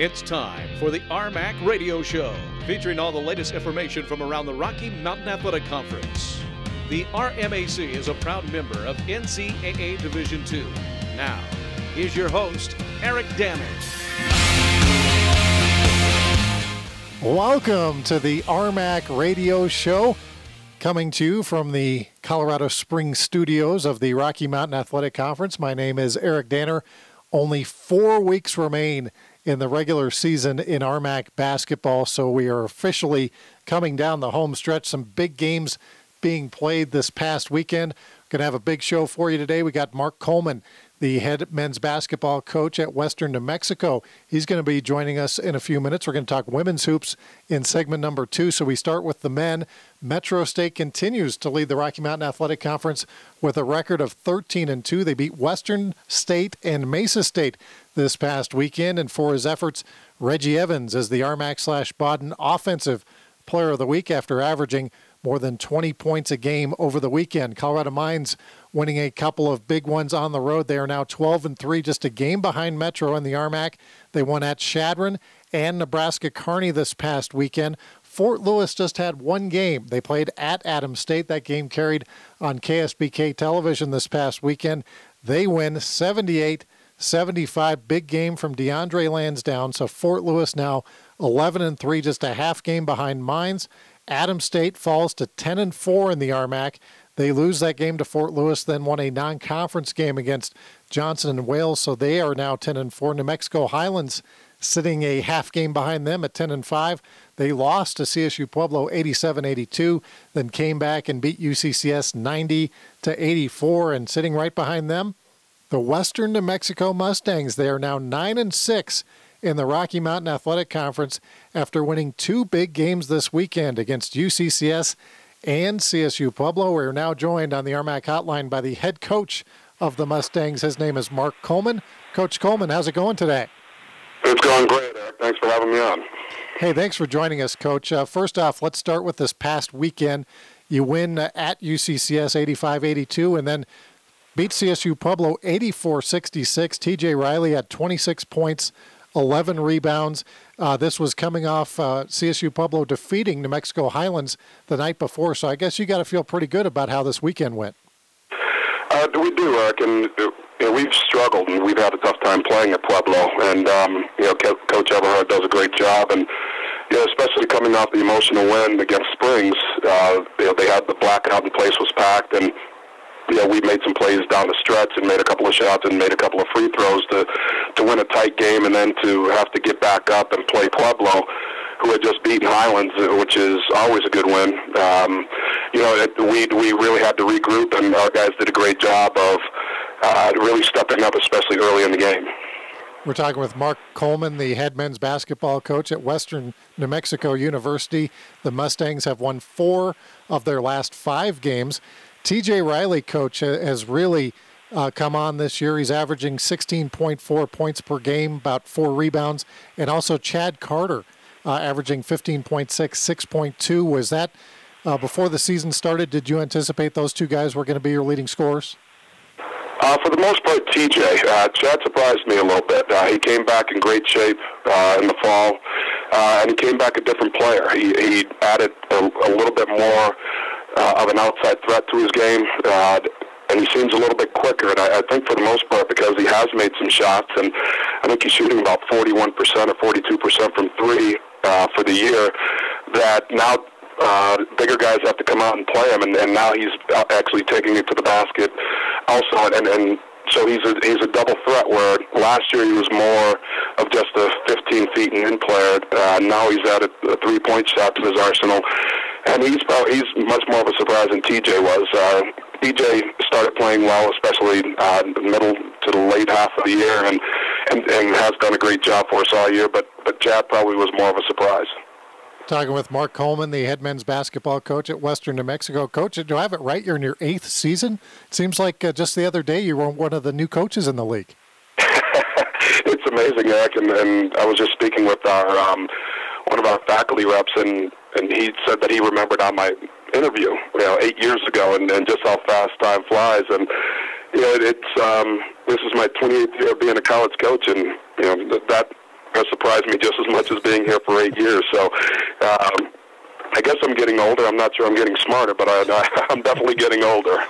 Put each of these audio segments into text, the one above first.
It's time for the RMAC Radio Show, featuring all the latest information from around the Rocky Mountain Athletic Conference. The RMAC is a proud member of NCAA Division II. Now, here's your host, Eric Danner. Welcome to the RMAC Radio Show, coming to you from the Colorado Springs studios of the Rocky Mountain Athletic Conference. My name is Eric Danner. Only 4 weeks remain in the regular season in RMAC basketball, so we are officially coming down the home stretch. Some big games being played this past weekend. We're going to have a big show for you today. We got Mark Coleman, the head men's basketball coach at Western New Mexico. He's going to be joining us in a few minutes. We're going to talk women's hoops in segment number 2. So we start with the men. Metro State continues to lead the Rocky Mountain Athletic Conference with a record of 13-2. They beat Western State and Mesa State this past weekend. And for his efforts, Reggie Evans is the RMAC/Baden Offensive Player of the Week after averaging more than 20 points a game over the weekend. Colorado Mines winning a couple of big ones on the road. They are now 12-3, just a game behind Metro in the RMAC. They won at Chadron and Nebraska Kearney this past weekend. Fort Lewis just had one game. They played at Adams State. That game carried on KSBK television this past weekend. They win 78-75. Big game from DeAndre Lansdowne. So Fort Lewis now 11-3, just a half game behind Mines. Adams State falls to 10-4 in the RMAC. They lose that game to Fort Lewis, then won a non-conference game against Johnson and Wales, so they are now 10-4. New Mexico Highlands sitting a half game behind them at 10-5. They lost to CSU Pueblo 87-82, then came back and beat UCCS 90-84, and sitting right behind them, the Western New Mexico Mustangs. They are now 9-6 in the Rocky Mountain Athletic Conference after winning 2 big games this weekend against UCCS and CSU Pueblo. We're now joined on the RMAC hotline by the head coach of the Mustangs. His name is Mark Coleman. Coach Coleman, how's it going today? It's going great, Eric. Thanks for having me on. Hey, thanks for joining us, Coach. First off, let's start with this past weekend. You win at UCCS 85-82 and then beat CSU Pueblo 84-66. TJ Riley had 26 points, 11 rebounds. This was coming off CSU Pueblo defeating New Mexico Highlands the night before, so I guess you got to feel pretty good about how this weekend went. We do, Eric, and we've struggled and we've had a tough time playing at Pueblo, and Coach Everhart does a great job, and especially coming off the emotional win against Springs. They had the blackout and the place was packed, and we made some plays down the stretch and made a couple of shots and made a couple of free throws to win a tight game, and then to have to get back up and play Pueblo, who had just beaten Highlands, which is always a good win. We really had to regroup, and our guys did a great job of really stepping up, especially early in the game. We're talking with Mark Coleman, the head men's basketball coach at Western New Mexico University. The Mustangs have won 4 of their last 5 games. TJ Riley, coach, has really come on this year. He's averaging 16.4 points per game, about 4 rebounds, and also Chad Carter averaging 15.6, 6.2. Was that before the season started? Did you anticipate those 2 guys were going to be your leading scorers? For the most part, TJ. Chad surprised me a little bit. He came back in great shape in the fall, and he came back a different player. He added a little bit more of an outside threat to his game, and he seems a little bit quicker. And I think for the most part, because he has made some shots, and I think he's shooting about 41% or 42% from 3 for the year, that now bigger guys have to come out and play him, and now he's actually taking it to the basket also, and so he's a double threat, where last year he was more of just a 15 feet and in player. Now he's added a 3-point shot to his arsenal, and he's much more of a surprise than TJ was. TJ started playing well, especially middle to the late half of the year, and has done a great job for us all year, but Chad probably was more of a surprise. Talking with Mark Coleman, the head men's basketball coach at Western New Mexico. Coach, do I have it right? You're in your 8th season? It seems like just the other day you were one of the new coaches in the league. It's amazing, Eric, and I was just speaking with our one of our faculty reps, and he said that he remembered on my interview 8 years ago, and just how fast time flies. And this is my 28th year of being a college coach, and that has surprised me just as much as being here for 8 years. So I guess I'm getting older. I'm not sure I'm getting smarter, but I'm definitely getting older.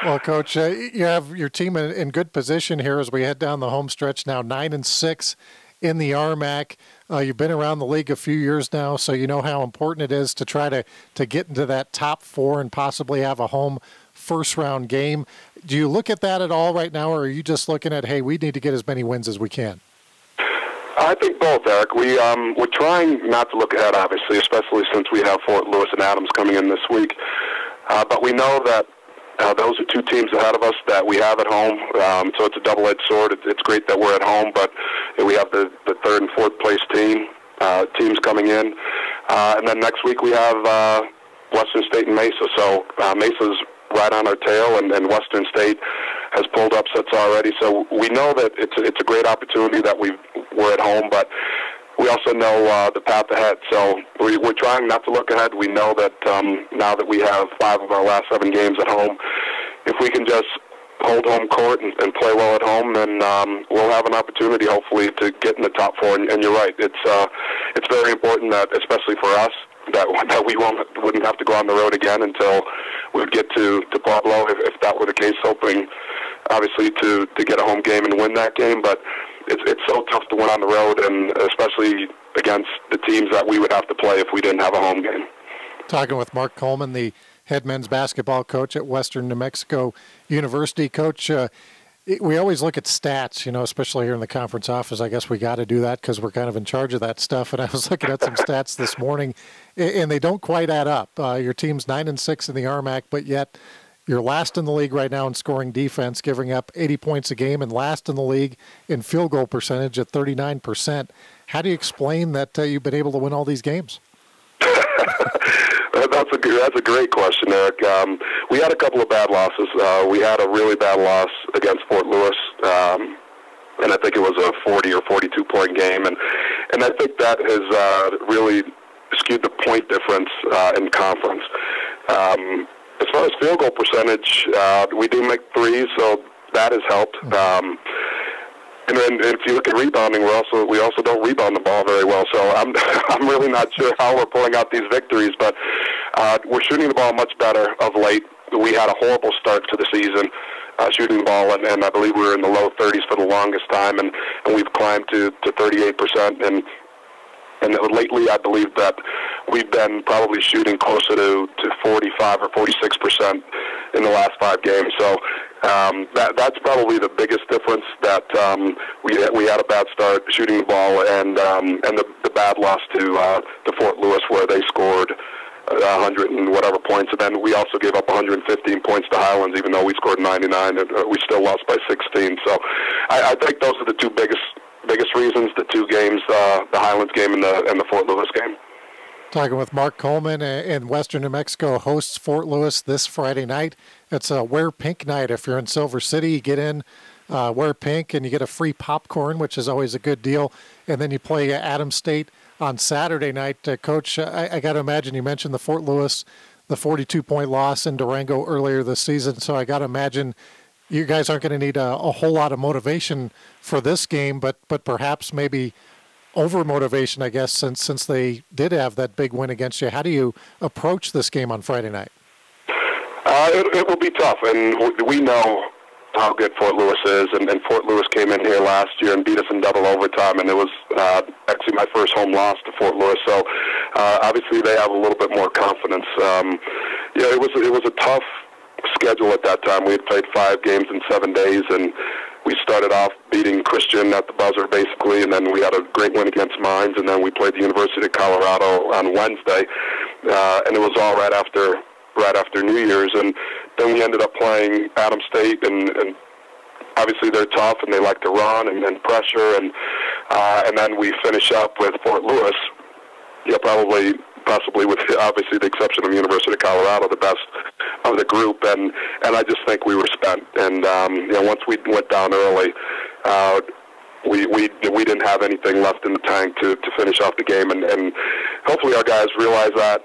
Well, Coach, you have your team in good position here as we head down the home stretch now, 9-6 in the RMAC. You've been around the league a few years now, so you know how important it is to try to get into that top 4 and possibly have a home first-round game. Do you look at that at all right now, or are you just looking at, hey, we need to get as many wins as we can? I think both, Eric. We're trying not to look ahead, obviously, especially since we have Fort Lewis and Adams coming in this week. But we know that those are 2 teams ahead of us that we have at home, so it's a double-edged sword. It's great that we're at home, but we have the 3rd and 4th place teams coming in. And then next week we have Western State and Mesa. So Mesa's right on our tail, and Western State has pulled upsets already. So we know that it's a great opportunity that we're at home, but we also know the path ahead. So we're trying not to look ahead. We know that now that we have 5 of our last 7 games at home, if we can just hold home court and play well at home, then we'll have an opportunity, hopefully, to get in the top 4. And you're right. It's very important that, especially for us, that we wouldn't have to go on the road again until we would get to Pueblo, if that were the case, hoping, obviously, to get a home game and win that game. But it's so tough to win on the road, and especially against the teams that we would have to play if we didn't have a home game. Talking with Mark Coleman, the head men's basketball coach at Western New Mexico University. Coach, we always look at stats, especially here in the conference office. I guess we got to do that because we're kind of in charge of that stuff. And I was looking at some stats this morning, and they don't quite add up. Your team's 9-6 in the RMAC, but yet you're last in the league right now in scoring defense, giving up 80 points a game, and last in the league in field goal percentage at 39%. How do you explain that you've been able to win all these games? That's a great question, Eric. We had a couple of bad losses. We had a really bad loss against Fort Lewis, and I think it was a 40 or 42-point game, and I think that has really skewed the point difference in conference. As far as field goal percentage, we do make 3s, so that has helped. And if you look at rebounding, we also don't rebound the ball very well. So I'm really not sure how we're pulling out these victories, but we're shooting the ball much better of late. We had a horrible start to the season shooting the ball, and I believe we were in the low 30s for the longest time, and we've climbed to 38%. And lately, I believe that we've been probably shooting closer to 45 or 46% in the last 5 games. So that's probably the biggest difference, that we had a bad start shooting the ball, and the bad loss to Fort Lewis, where they scored 100 and whatever points, and then we also gave up 115 points to Highlands, even though we scored 99, and we still lost by 16. So I think those are the 2 biggest reasons, the 2 games, the Highlands game and the Fort Lewis game. Talking with Mark Coleman, and Western New Mexico hosts Fort Lewis this Friday night. It's a Wear Pink night. If you're in Silver City, you get in, wear pink, and you get a free popcorn, which is always a good deal. And then you play Adams State on Saturday night. Coach, I got to imagine you mentioned the Fort Lewis, the 42-point loss in Durango earlier this season, so I got to imagine you guys aren't going to need a whole lot of motivation for this game, but perhaps maybe over-motivation, I guess, since they did have that big win against you. How do you approach this game on Friday night? It will be tough, and we know how good Fort Lewis is, and Fort Lewis came in here last year and beat us in double overtime, and it was actually my first home loss to Fort Lewis, so obviously they have a little bit more confidence. It was a tough schedule at that time. We had played 5 games in 7 days, and we started off beating Christian at the buzzer, basically, and then we had a great win against Mines, and then we played the University of Colorado on Wednesday, and it was all right after New Year's, and then we ended up playing Adams State, and obviously they're tough, and they like to run and pressure, and then we finish up with Fort Lewis, possibly with obviously the exception of the University of Colorado, the best of the group, and I just think we were spent. And once we went down early, we didn't have anything left in the tank to finish off the game, and hopefully our guys realize that,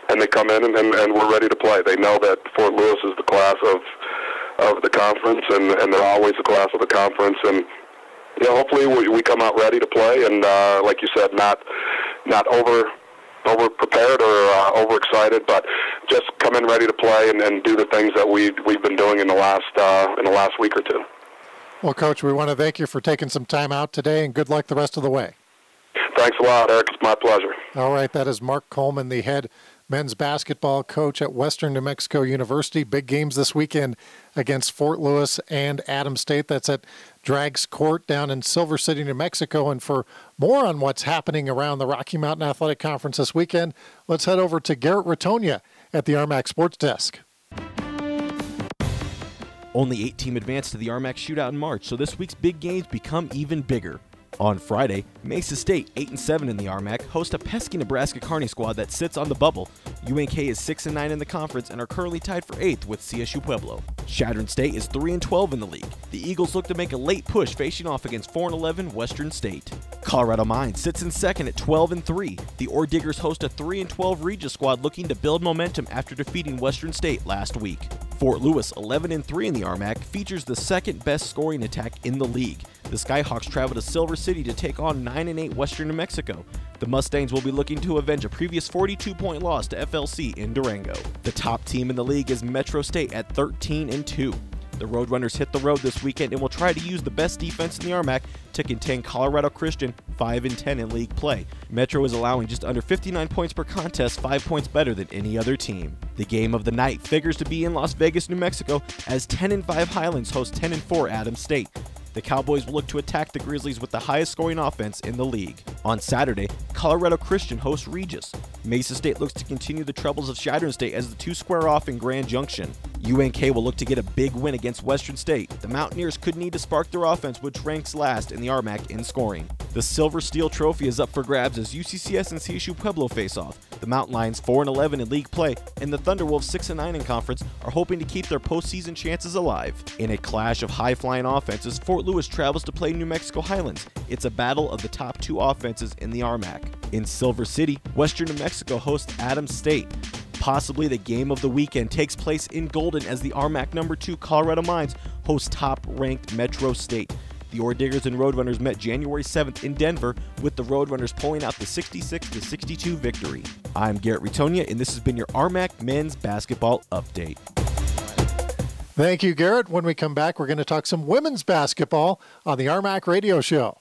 and they come in and we're ready to play. They know that Fort Lewis is the class of the conference, and they're always the class of the conference, and hopefully we come out ready to play, and like you said, not over prepared or overexcited, but just come in ready to play and do the things that we've been doing in the last week or two. Well, Coach, we want to thank you for taking some time out today, and good luck the rest of the way. Thanks a lot, Eric. It's my pleasure. All right, that is Mark Coleman, the head men's basketball coach at Western New Mexico University. Big games this weekend against Fort Lewis and Adams State. That's at Drags Court down in Silver City, New Mexico. And for more on what's happening around the Rocky Mountain Athletic Conference this weekend, let's head over to Garrett Ratonia at the RMAC Sports Desk. Only 8 teams advanced to the RMAC shootout in March, so this week's big games become even bigger. On Friday, Mesa State, 8-7 in the RMAC, host a pesky Nebraska Kearney squad that sits on the bubble. UNK is 6-9 in the conference and are currently tied for 8th with CSU Pueblo. Chadron State is 3-12 in the league. The Eagles look to make a late push, facing off against 4-11 Western State. Colorado Mines sits in second at 12-3. The Ore Diggers host a 3-12 Regis squad looking to build momentum after defeating Western State last week. Fort Lewis, 11-3 in the RMAC, features the second best scoring attack in the league. The Skyhawks travel to Silver City to take on 9-8 Western New Mexico. The Mustangs will be looking to avenge a previous 42-point loss to FLC in Durango. The top team in the league is Metro State at 13-2. The Roadrunners hit the road this weekend and will try to use the best defense in the RMAC to contain Colorado Christian, 5-10 in league play. Metro is allowing just under 59 points per contest, 5 points better than any other team. The game of the night figures to be in Las Vegas, New Mexico, as 10-5 Highlands host 10-4 Adams State. The Cowboys will look to attack the Grizzlies with the highest scoring offense in the league. On Saturday, Colorado Christian hosts Regis. Mesa State looks to continue the troubles of Chadron State as the two square off in Grand Junction. UNK will look to get a big win against Western State. The Mountaineers could need to spark their offense, which ranks last in the RMAC in scoring. The Silver Steel Trophy is up for grabs as UCCS and CSU Pueblo face off. The Mountain Lions, 4-11 in league play, and the Thunderwolves, 6-9 in conference, are hoping to keep their postseason chances alive. In a clash of high-flying offenses, Fort Lewis travels to play New Mexico Highlands. It's a battle of the top two offenses in the RMAC. In Silver City, Western New Mexico hosts Adams State. Possibly the game of the weekend takes place in Golden as the RMAC #2 Colorado Mines host top-ranked Metro State. The Ore Diggers and Roadrunners met January 7th in Denver, with the Roadrunners pulling out the 66-62 victory. I'm Garrett Ratonia, and this has been your RMAC Men's Basketball Update. Thank you, Garrett. When we come back, we're going to talk some women's basketball on the RMAC Radio Show.